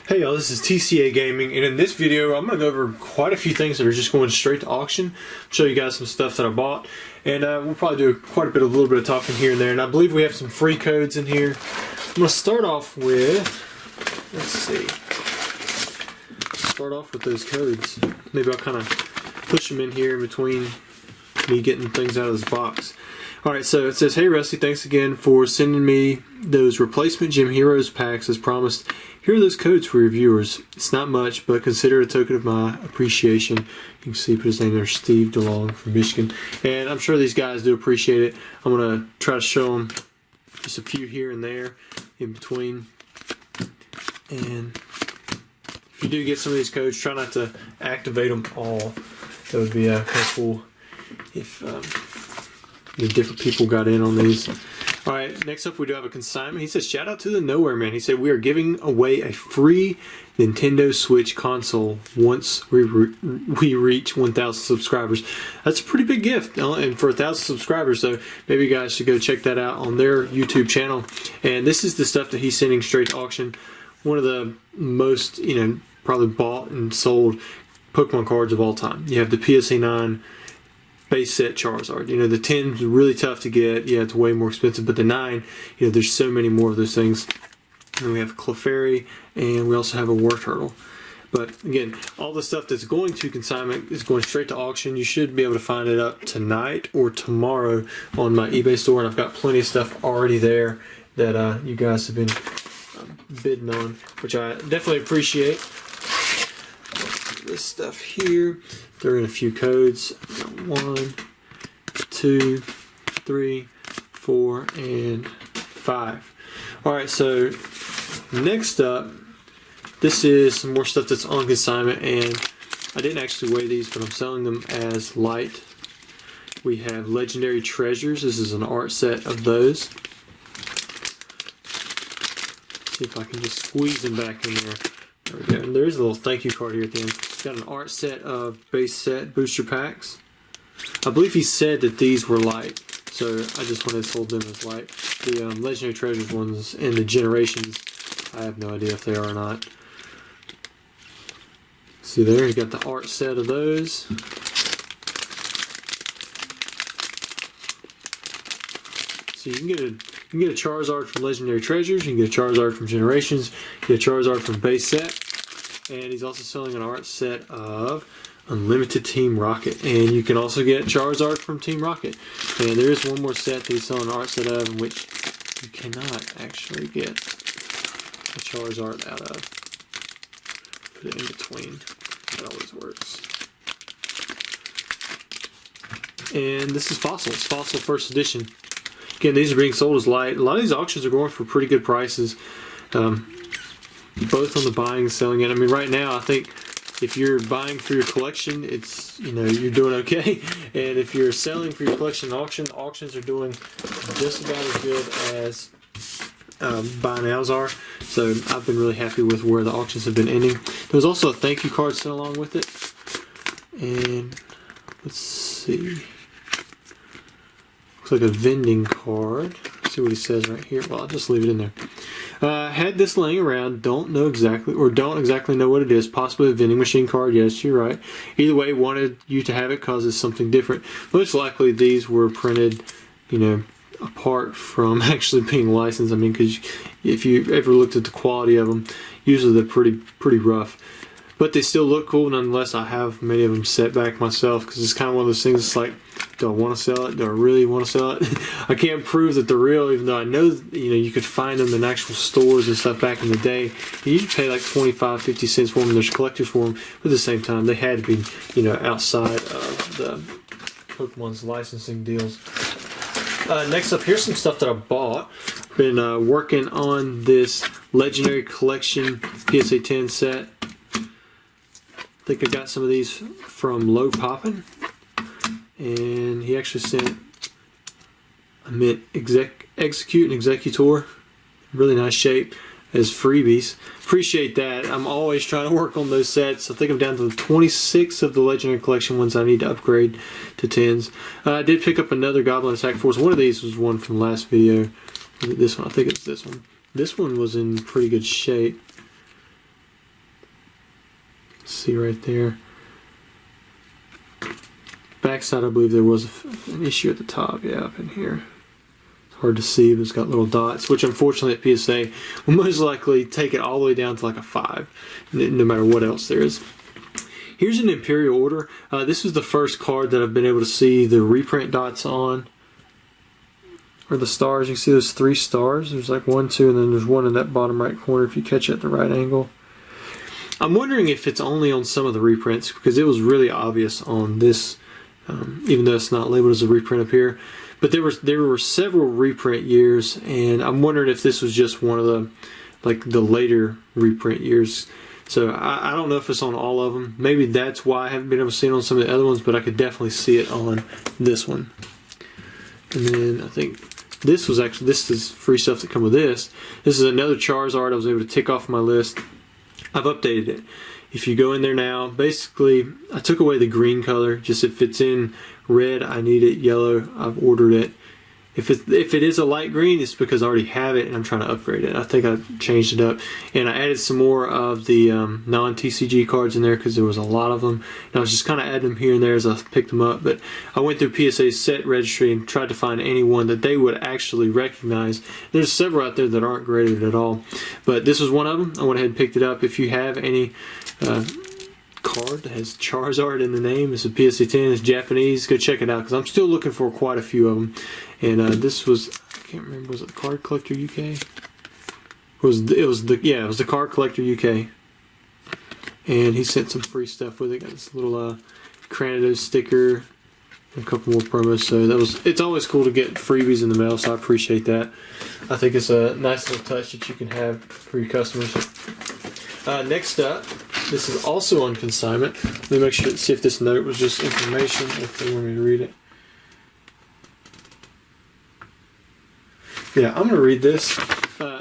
Hey y'all, this is TCA Gaming, and in this video I'm going to go over quite a few things that are just going straight to auction. Show you guys some stuff that I bought, and we'll probably do quite a little bit of talking here and there, and I believe we have some free codes in here. I'm going to start off with, let's see, start off with those codes. Maybe I'll kind of push them in here in between me getting things out of this box. Alright, so it says, "Hey Rusty, thanks again for sending me those replacement Gym Heroes packs as promised. Here are those codes for your viewers. It's not much, but consider it a token of my appreciation." You can see, put his name there, Steve DeLong from Michigan. And I'm sure these guys do appreciate it. I'm going to try to show them just a few here and there in between. And if you do get some of these codes, try not to activate them all. That would be kind of cool if the different people got in on these. Alright, next up we do have a consignment. He says, "Shout out to the Nowhere Man." He said, "We are giving away a free Nintendo Switch console once we reach 1,000 subscribers." That's a pretty big gift, and for 1,000 subscribers, so maybe you guys should go check that out on their YouTube channel. And this is the stuff that he's sending straight to auction. One of the most, probably bought and sold Pokemon cards of all time. You have the PSA 9 base set Charizard. The 10's really tough to get. Yeah, it's way more expensive, but the 9, there's so many more of those things. And we have Clefairy, and we also have a Wartortle. But again, all the stuff that's going to consignment is going straight to auction. You should be able to find it up tonight or tomorrow on my eBay store, and I've got plenty of stuff already there that you guys have been bidding on, which I definitely appreciate. This stuff here, throw in a few codes. 1, 2, 3, 4, and 5. Alright, so next up, this is some more stuff that's on consignment, and I didn't actually weigh these, but I'm selling them as light. We have Legendary Treasures. This is an art set of those. See if I can just squeeze them back in there. There we go. And there's a little thank you card here at the end. Got an art set of base set booster packs. I believe he said that these were light, so I just wanted to hold them as light. The Legendary Treasures ones and the Generations, I have no idea if they are or not. See there, you got the art set of those. So you can get a Charizard from Legendary Treasures, you can get a Charizard from Generations, you get a Charizard from base set. And he's also selling an art set of Unlimited Team Rocket. And you can also get Charizard from Team Rocket. And there is one more set that he's selling an art set of, in which you cannot actually get a Charizard out of. Put it in between. That always works. And this is Fossil. It's Fossil First Edition. Again, these are being sold as light. A lot of these auctions are going for pretty good prices. Both on the buying and selling it. I mean, right now, I think if you're buying for your collection, it's, you're doing okay. And if you're selling for your collection auction, auctions are doing just about as good as buy nows are. So I've been really happy with where the auctions have been ending. There's also a thank you card sent along with it. And let's see. Looks like a vending card. Let's see what he says right here. Well, I'll just leave it in there. Had this laying around, don't exactly know what it is. Possibly a vending machine card. Yes, you're right. Either way, wanted you to have it because it's something different. Most likely these were printed, apart from actually being licensed. I mean, because if you ever looked at the quality of them, usually they're pretty rough. But they still look cool nonetheless. I have many of them set back myself because it's kind of one of those things. It's like, do I want to sell it? Do I really want to sell it? I can't prove that they're real, even though I know you could find them in actual stores and stuff back in the day. You could pay like 25-50 cents for them. There's collectors for them, but at the same time, they had to be outside of the Pokemon's licensing deals. Next up, here's some stuff that I bought. Been working on this Legendary Collection PSA 10 set. I think I got some of these from Low Poppin', and he actually sent a Mint Execute and Executor, really nice shape, as freebies. Appreciate that. I'm always trying to work on those sets. I think I'm down to 26 of the Legendary Collection ones I need to upgrade to 10s. I did pick up another Goblin Attack Force. One of these was one from the last video. This one, I think it's this one. This one was in pretty good shape. See right there. Backside, I believe there was an issue at the top. Yeah, up in here. It's hard to see, but it's got little dots, which unfortunately at PSA will most likely take it all the way down to like a 5, no matter what else there is. Here's an Imperial Order. This is the first card that I've been able to see the reprint dots on, or the stars. You can see those 3 stars. There's like 1, 2, and then there's one in that bottom right corner if you catch it at the right angle. I'm wondering if it's only on some of the reprints, because it was really obvious on this, even though it's not labeled as a reprint up here. But there were several reprint years, and I'm wondering if this was just one of the later reprint years. So I don't know if it's on all of them. Maybe that's why I haven't been able to see it on some of the other ones, but I could definitely see it on this one. And then I think this is free stuff that come with this. This is another Charizard I was able to tick off my list. I've updated it. If you go in there now, basically I took away the green color. Just if it's in red, I need it yellow. I've ordered it. If it is a light green, it's because I already have it and I'm trying to upgrade it. I think I changed it up, and I added some more of the non-TCG cards in there because there was a lot of them. And I was just kind of adding them here and there as I picked them up. But I went through PSA's set registry and tried to find any one that they would actually recognize. There's several out there that aren't graded at all, but this was one of them. I went ahead and picked it up. If you have any card that has Charizard in the name, it's a PSA 10, it's Japanese, go check it out because I'm still looking for quite a few of them. And this was, I can't remember, was it Card Collector UK? It was the Card Collector UK. And he sent some free stuff with it. Got this little Cranidos sticker and a couple more promos. So it's always cool to get freebies in the mail, so I appreciate that. I think it's a nice little touch that you can have for your customers. Next up, this is also on consignment. Let me make sure to see if this note was just information, if they want me to read it. Yeah, I'm going to read this.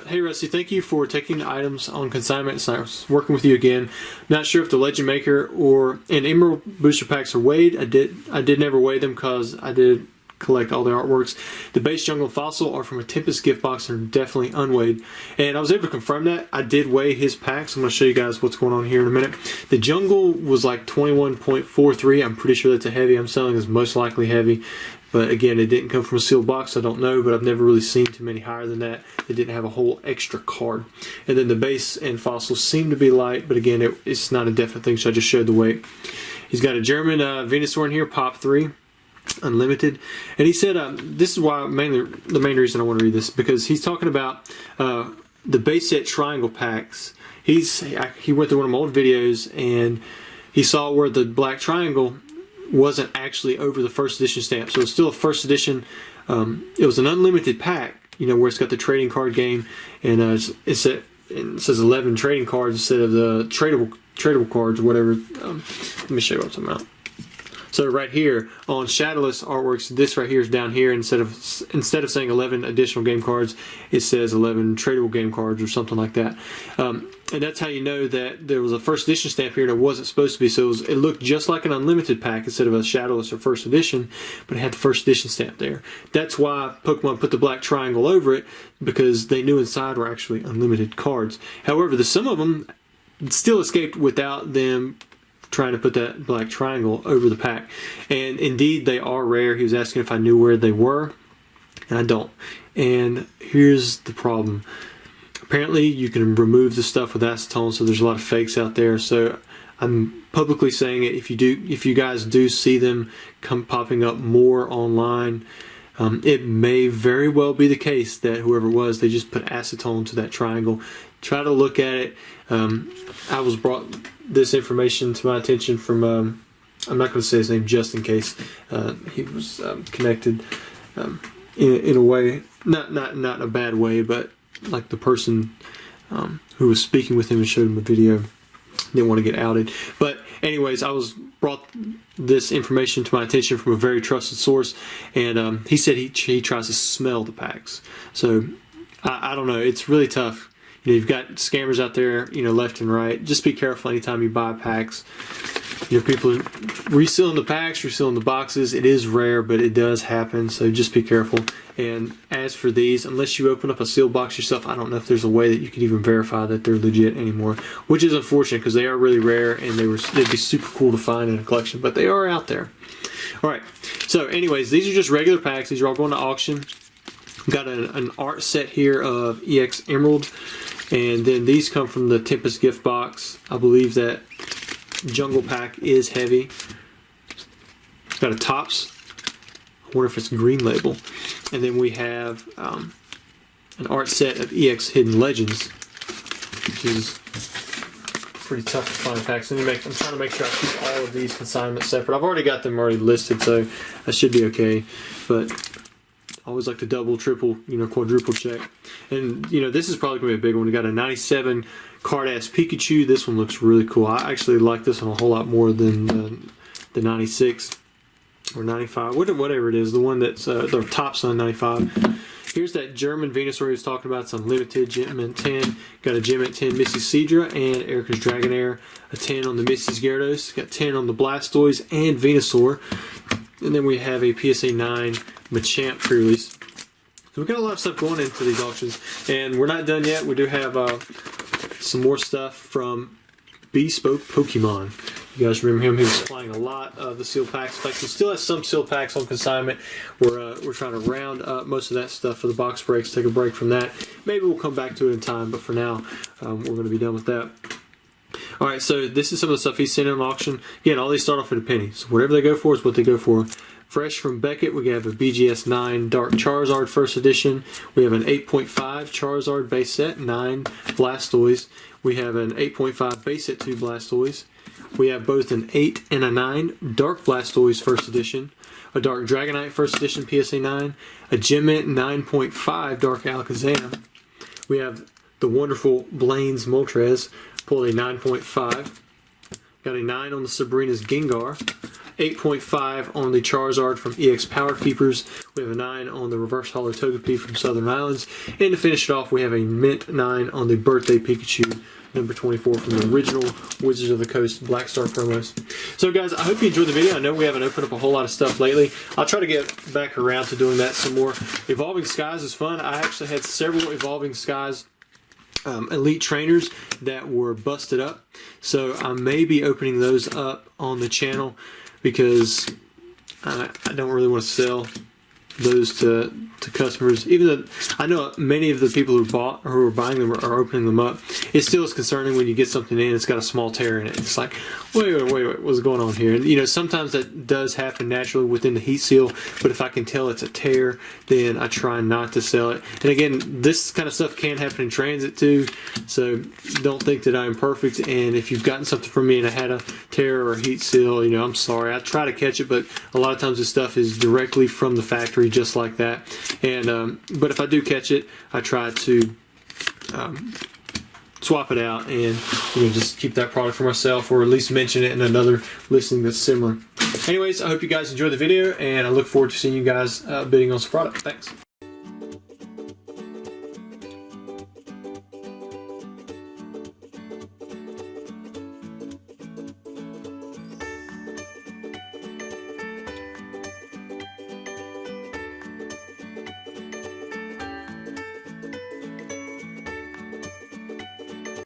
Hey Rusty, thank you for taking the items on consignment. It's nice working with you again. Not sure if the Legend Maker and Emerald booster packs are weighed. I did never weigh them because I did collect all the artworks. The base Jungle and Fossil are from a Tempest gift box and are definitely unweighed. And I was able to confirm that. I did weigh his packs. I'm going to show you guys what's going on here in a minute. The Jungle was like 21.43. I'm pretty sure that's a heavy. I'm selling as most likely heavy. But again, it didn't come from a sealed box, so I don't know, but I've never really seen too many higher than that. They didn't have a whole extra card. And then the base and fossils seem to be light, but again, it's not a definite thing, so I just showed the weight. He's got a German Venusaur in here, Pop 3, Unlimited. And he said, this is why the main reason I want to read this, because he's talking about the base set triangle packs. He went through one of my old videos, and he saw where the black triangle wasn't actually over the first edition stamp, so it's still a first edition. It was an unlimited pack, where it's got the trading card game, and it says 11 trading cards instead of the tradable cards or whatever. Let me show you what I'm talking about. So right here on Shadowless Artworks, this right here is down here. Instead of saying 11 additional game cards, it says 11 tradable game cards or something like that. And that's how you know that there was a first edition stamp here and it wasn't supposed to be. So it looked just like an unlimited pack instead of a Shadowless or first edition, but it had the first edition stamp there. That's why Pokemon put the black triangle over it, because they knew inside were actually unlimited cards. However, some of them still escaped without them trying to put that black triangle over the pack. And indeed, they are rare. He was asking if I knew where they were, and I don't. And here's the problem. Apparently, you can remove the stuff with acetone, so there's a lot of fakes out there. So I'm publicly saying it. If you guys do see them popping up more online, it may very well be the case that whoever it was, they just put acetone to that triangle. Try to look at it. I was brought this information to my attention from, I'm not going to say his name just in case. He was connected in a way, not in a bad way, but like the person who was speaking with him and showed him a video didn't want to get outed. But anyways, I was brought this information to my attention from a very trusted source, and he said he tries to smell the packs. So I don't know. It's really tough. You've got scammers out there, left and right. Just be careful anytime you buy packs. people resealing the packs, resealing the boxes. It is rare, but it does happen, so just be careful. And as for these, unless you open up a sealed box yourself, I don't know if there's a way that you can even verify that they're legit anymore, which is unfortunate because they are really rare and they'd be super cool to find in a collection, but they are out there. All right, so anyways, these are just regular packs. These are all going to auction. Got an art set here of EX Emerald, and then these come from the Tempest gift box. I believe that Jungle Pack is heavy. It's got a Tops. I wonder if it's green label. And then we have an art set of EX Hidden Legends, which is pretty tough to find packs. I'm trying to make sure I keep all of these consignments separate. I've already got them listed, so I should be okay. But I always like to double, triple, quadruple check. And this is probably gonna be a big one. We got a 97 card-ass Pikachu. This one looks really cool. I actually like this one a whole lot more than the 96 or 95, whatever it is. The one that's the Tops on 95. Here's that German Venusaur he was talking about. It's unlimited, Gem Mint 10. Got a Gem Mint 10 Missy Seadra and Erica's Dragonair. A 10 on the Missy's Gyarados. Got 10 on the Blastoise and Venusaur. And then we have a PSA 9 Machamp pre-release. So we've got a lot of stuff going into these auctions. And we're not done yet. We do have some more stuff from Bespoke Pokemon. You guys remember him? He was supplying a lot of the sealed packs. In fact, he still has some sealed packs on consignment. We're trying to round up most of that stuff for the box breaks. Take a break from that. Maybe we'll come back to it in time, but for now, we're going to be done with that. All right, so this is some of the stuff he's sending on auction. Again, all these start off at a penny. So whatever they go for is what they go for. Fresh from Beckett, we have a BGS 9 Dark Charizard First Edition. We have an 8.5 Charizard base set, 9 Blastoise. We have an 8.5 base set 2 Blastoise. We have both an 8 and a 9 Dark Blastoise First Edition, a Dark Dragonite First Edition PSA 9, a Gem Mint 9.5 Dark Alakazam. We have the wonderful Blaine's Moltres, pulled a 9.5. Got a 9 on the Sabrina's Gengar, 8.5 on the Charizard from EX Power Keepers. We have a 9 on the Reverse Holo Togepi from Southern Islands. And to finish it off, we have a Mint 9 on the Birthday Pikachu, number 24 from the original Wizards of the Coast Black Star promos. So guys, I hope you enjoyed the video. I know we haven't opened up a whole lot of stuff lately. I'll try to get back around to doing that some more. Evolving Skies is fun. I actually had several Evolving Skies Elite Trainers that were busted up. So I may be opening those up on the channel because I don't really want to sell those to customers, even though I know many of the people who are buying them are opening them up. It still is concerning when you get something in, it's got a small tear in it. It's like, wait, what's going on here? And sometimes that does happen naturally within the heat seal, but if I can tell it's a tear, then I try not to sell it. And again, this kind of stuff can happen in transit too, so don't think that I'm perfect. And if you've gotten something from me and I had a tear or a heat seal, I'm sorry. I try to catch it, but a lot of times this stuff is directly from the factory, just like that. And but if I do catch it, I try to swap it out and just keep that product for myself, or at least mention it in another listing that's similar. Anyways, I hope you guys enjoyed the video, and I look forward to seeing you guys bidding on some product. Thanks.